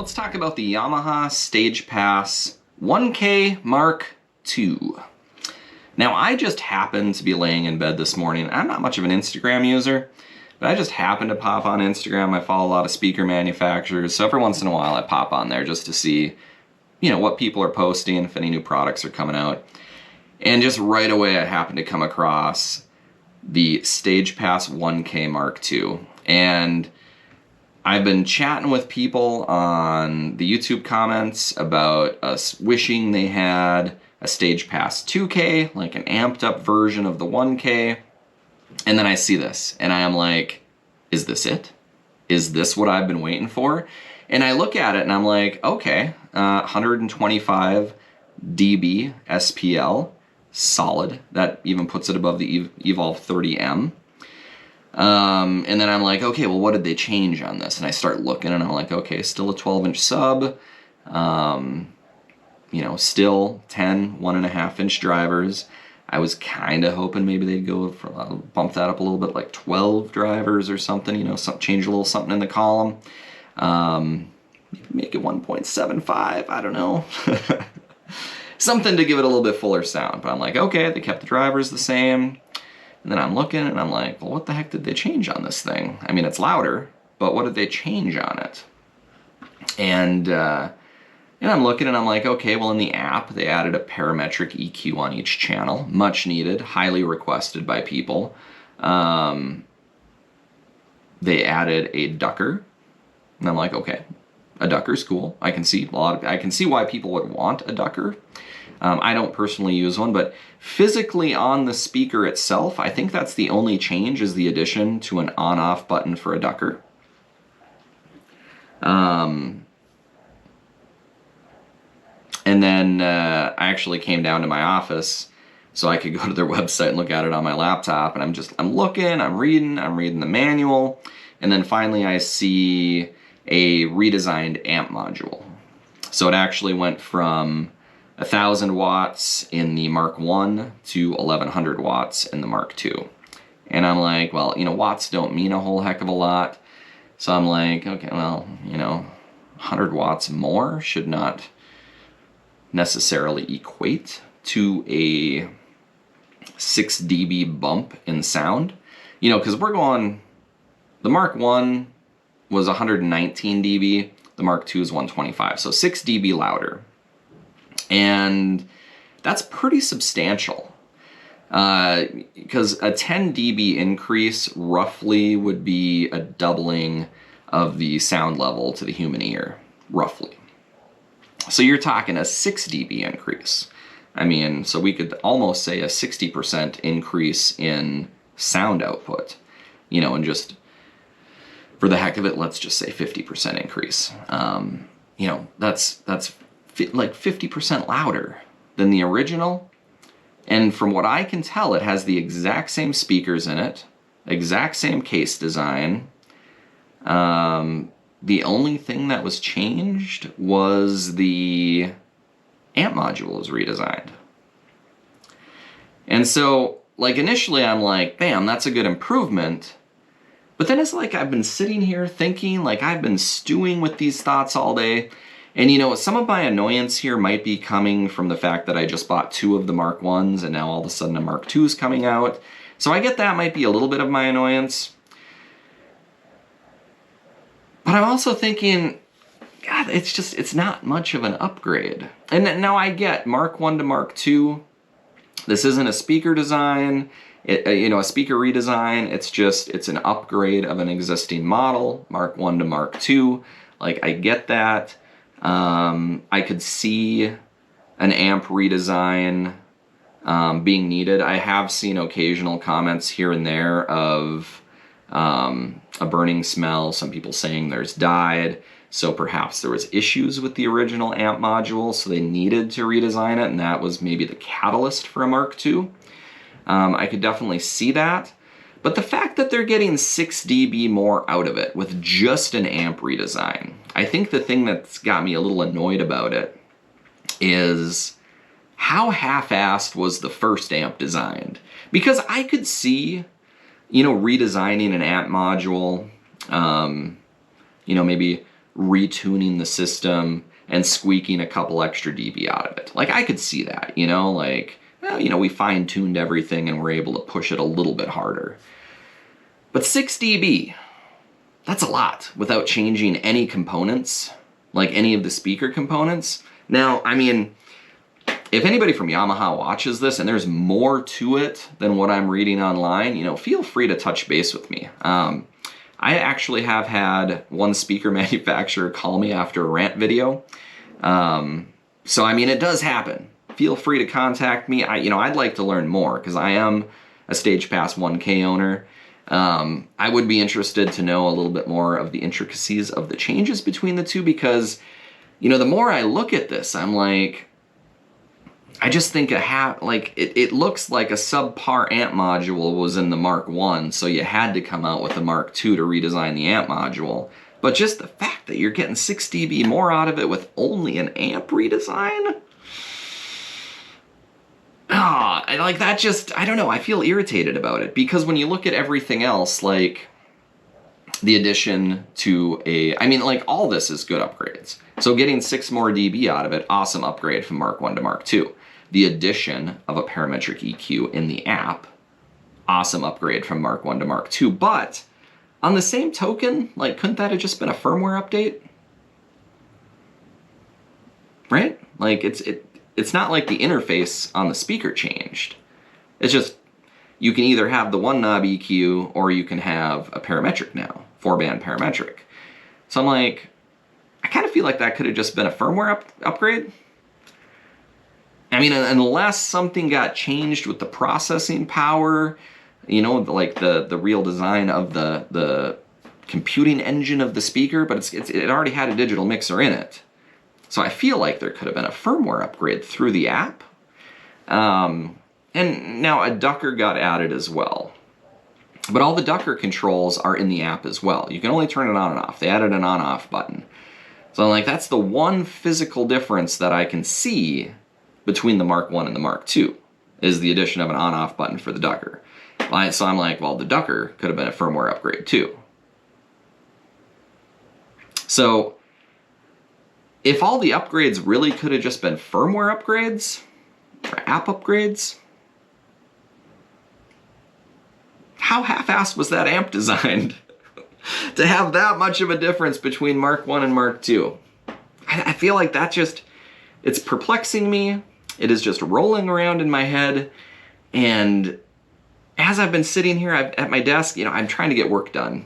let's talk about the Yamaha STAGEPAS 1K Mark II. Now, I just happened to be laying in bed this morning. I'm not much of an Instagram user, but I just happened to pop on Instagram. I follow a lot of speaker manufacturers, so every once in a while I pop on there just to see, what people are posting, if any new products are coming out. And just right away I happened to come across the STAGEPAS 1K Mark II. And I've been chatting with people on the YouTube comments about us wishing they had a STAGEPAS 2K, like an amped up version of the 1K. And then I see this and I am like, is this it? Is this what I've been waiting for? And I look at it and I'm like, okay, 125 dB SPL, solid. That even puts it above the Evolve 30M. And then I'm like, okay, well, what did they change on this? And I start looking and I'm like, okay, still a 12-inch sub, still 10 1.5-inch drivers. I was kind of hoping maybe they'd go for, bump that up a little bit, like 12 drivers or something, change a little something in the column. Make it 1.75, I don't know. Something to give it a little bit fuller sound. But I'm like, okay, they kept the drivers the same. And then I'm looking and I'm like, well, what the heck did they change on this thing? I mean, it's louder, but what did they change on it? And I'm looking and I'm like, okay, well, in the app, they added a parametric EQ on each channel. Much needed, highly requested by people. They added a ducker. And I'm like, okay, a ducker's cool. I can see why people would want a ducker. I don't personally use one, but physically on the speaker itself, I think that's the only change, is the addition to an on-off button for a ducker. And then I actually came down to my office so I could go to their website and look at it on my laptop, and I'm looking, I'm reading the manual, and then finally I see a redesigned amp module. So it actually went from 1,000 watts in the Mark I to 1,100 watts in the Mark II. And I'm like, well, watts don't mean a whole heck of a lot. So I'm like, okay, well, 100 watts more should not necessarily equate to a 6 dB bump in sound. Because the Mark I was 119 dB, the Mark II is 125, so 6 dB louder. And that's pretty substantial, because a 10 dB increase roughly would be a doubling of the sound level to the human ear, roughly. So you're talking a 6 dB increase. I mean, so we could almost say a 60% increase in sound output, and just for the heck of it, let's just say 50% increase. That's like 50% louder than the original. And from what I can tell, it has the exact same speakers in it, exact same case design. The only thing that was changed was the amp module was redesigned. And so, initially I'm like, bam, that's a good improvement. But then it's like I've been sitting here thinking, I've been stewing with these thoughts all day. And some of my annoyance here might be coming from the fact that I just bought 2 of the Mark I's and now all of a sudden a Mark II's coming out. So I get that might be a little bit of my annoyance. But I'm also thinking, God, it's not much of an upgrade. And now I get Mark I to Mark II. This isn't a speaker design, a speaker redesign. It's an upgrade of an existing model, Mark I to Mark II. I get that. I could see an amp redesign being needed. I have seen occasional comments here and there of a burning smell, some people saying there's died, so perhaps there was issues with the original amp module, so they needed to redesign it, and that was maybe the catalyst for a Mark II. I could definitely see that. But the fact that they're getting 6 dB more out of it with just an amp redesign, I think the thing that's got me a little annoyed about it is how half-assed was the first amp designed? Because I could see, redesigning an amp module, maybe retuning the system and squeaking a couple extra dB out of it. Like, I could see that, you know, like, well, you know, we fine-tuned everything and we're able to push it a little bit harder. But 6 dB, that's a lot without changing any components, like any of the speaker components. Now, I mean, if anybody from Yamaha watches this and there's more to it than what I'm reading online, you know, feel free to touch base with me. I actually have had one speaker manufacturer call me after a rant video. So, I mean, it does happen. Feel free to contact me. I'd like to learn more because I am a STAGEPAS 1K owner. I would be interested to know a little bit more of the intricacies of the changes between the two because, you know, the more I look at this, I'm like, I just think it looks like a subpar amp module was in the Mark I, so you had to come out with the Mark II to redesign the amp module. But just the fact that you're getting 6 dB more out of it with only an amp redesign? I don't know, I feel irritated about it. Because when you look at everything else, like the addition to all this is good upgrades. So getting 6 more dB out of it, awesome upgrade from Mark I to Mark II. The addition of a parametric EQ in the app, awesome upgrade from Mark I to Mark II. But on the same token, like, couldn't that have just been a firmware update? Right? Like, it's not like the interface on the speaker changed. It's just, you can either have the one knob EQ or you can have a parametric now, 4-band parametric. So I'm like, I kind of feel like that could have just been a firmware upgrade. I mean, unless something got changed with the processing power, you know, like the real design of the computing engine of the speaker, but it already had a digital mixer in it. So I feel like there could have been a firmware upgrade through the app. And now a ducker got added as well. But all the ducker controls are in the app as well. You can only turn it on and off. They added an on-off button. So I'm like, that's the one physical difference that I can see between the Mark I and the Mark II, is the addition of an on-off button for the ducker. So I'm like, well, the ducker could have been a firmware upgrade too. So if all the upgrades really could have just been firmware upgrades or app upgrades, how half-assed was that amp designed to have that much of a difference between Mark I and Mark II? I feel like it's perplexing me. It is just rolling around in my head. And as I've been sitting here at my desk, you know, I'm trying to get work done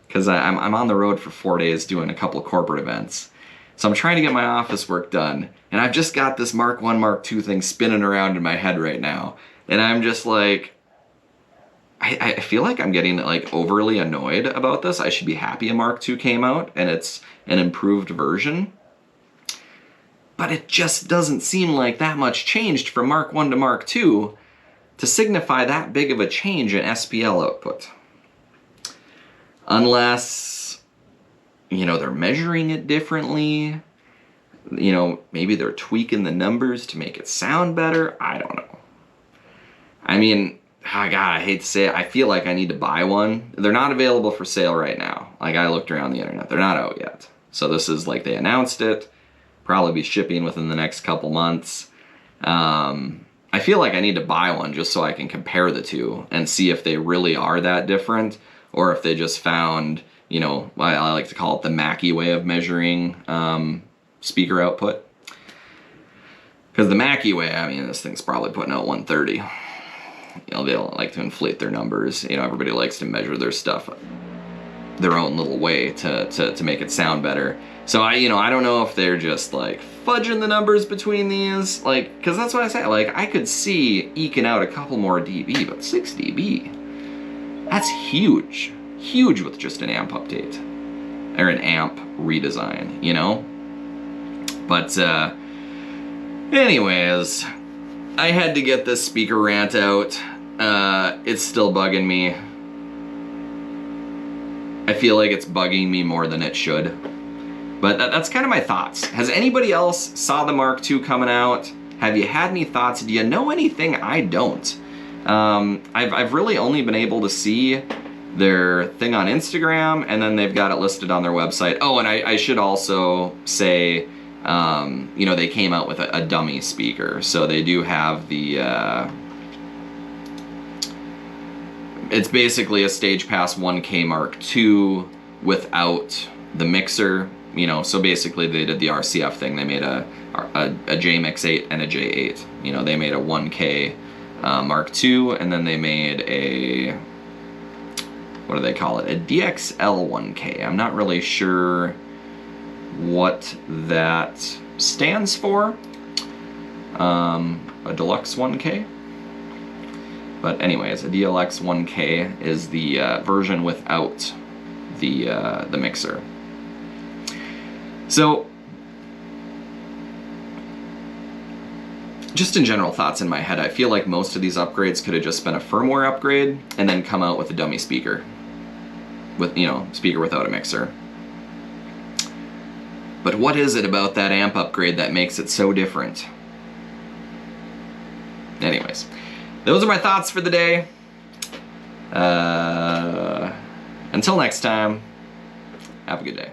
because I'm on the road for 4 days doing a couple of corporate events. So I'm trying to get my office work done. And I've just got this Mark I, Mark II thing spinning around in my head right now. And I'm just like, I feel like I'm getting like overly annoyed about this. I should be happy a Mark II came out and it's an improved version. But it just doesn't seem like that much changed from Mark I to Mark II to signify that big of a change in SPL output. Unless, you know, they're measuring it differently. You know, maybe they're tweaking the numbers to make it sound better. I don't know. I mean, oh God, I hate to say it, I feel like I need to buy one. They're not available for sale right now. Like, I looked around the internet. They're not out yet. So this is like they announced it. Probably be shipping within the next couple months. I feel like I need to buy one just so I can compare the two and see if they really are that different or if they just found, you know, I like to call it the mkII way of measuring speaker output. Because the mkII way, I mean, this thing's probably putting out 130. You know, they don't like to inflate their numbers. You know, everybody likes to measure their stuff their own little way to make it sound better. So I don't know if they're just like fudging the numbers between these, like, because that's what I say. Like, I could see eking out a couple more dB, but 6 dB, that's huge, huge with just an amp update or an amp redesign, you know. But anyways, I had to get this speaker rant out. It's still bugging me. I feel like it's bugging me more than it should. But that's kind of my thoughts. Has anybody else saw the Mark II coming out? Have you had any thoughts? Do you know anything I don't? I've really only been able to see their thing on Instagram, and then they've got it listed on their website. Oh, and I should also say, you know, they came out with a dummy speaker, so they do have the. It's basically a STAGEPAS 1K Mark II without the mixer. You know, so basically they did the RCF thing. They made a mkII and a J8. You know, they made a 1K Mark II, and then they made a, what do they call it? A DXL 1K. I'm not really sure what that stands for. A Deluxe 1K. But anyways, a DLX 1K is the version without the mixer. So, just in general thoughts in my head, I feel like most of these upgrades could have just been a firmware upgrade and then come out with a dummy speaker. With, you know, speaker without a mixer. But what is it about that amp upgrade that makes it so different? Anyways, those are my thoughts for the day. Until next time, have a good day.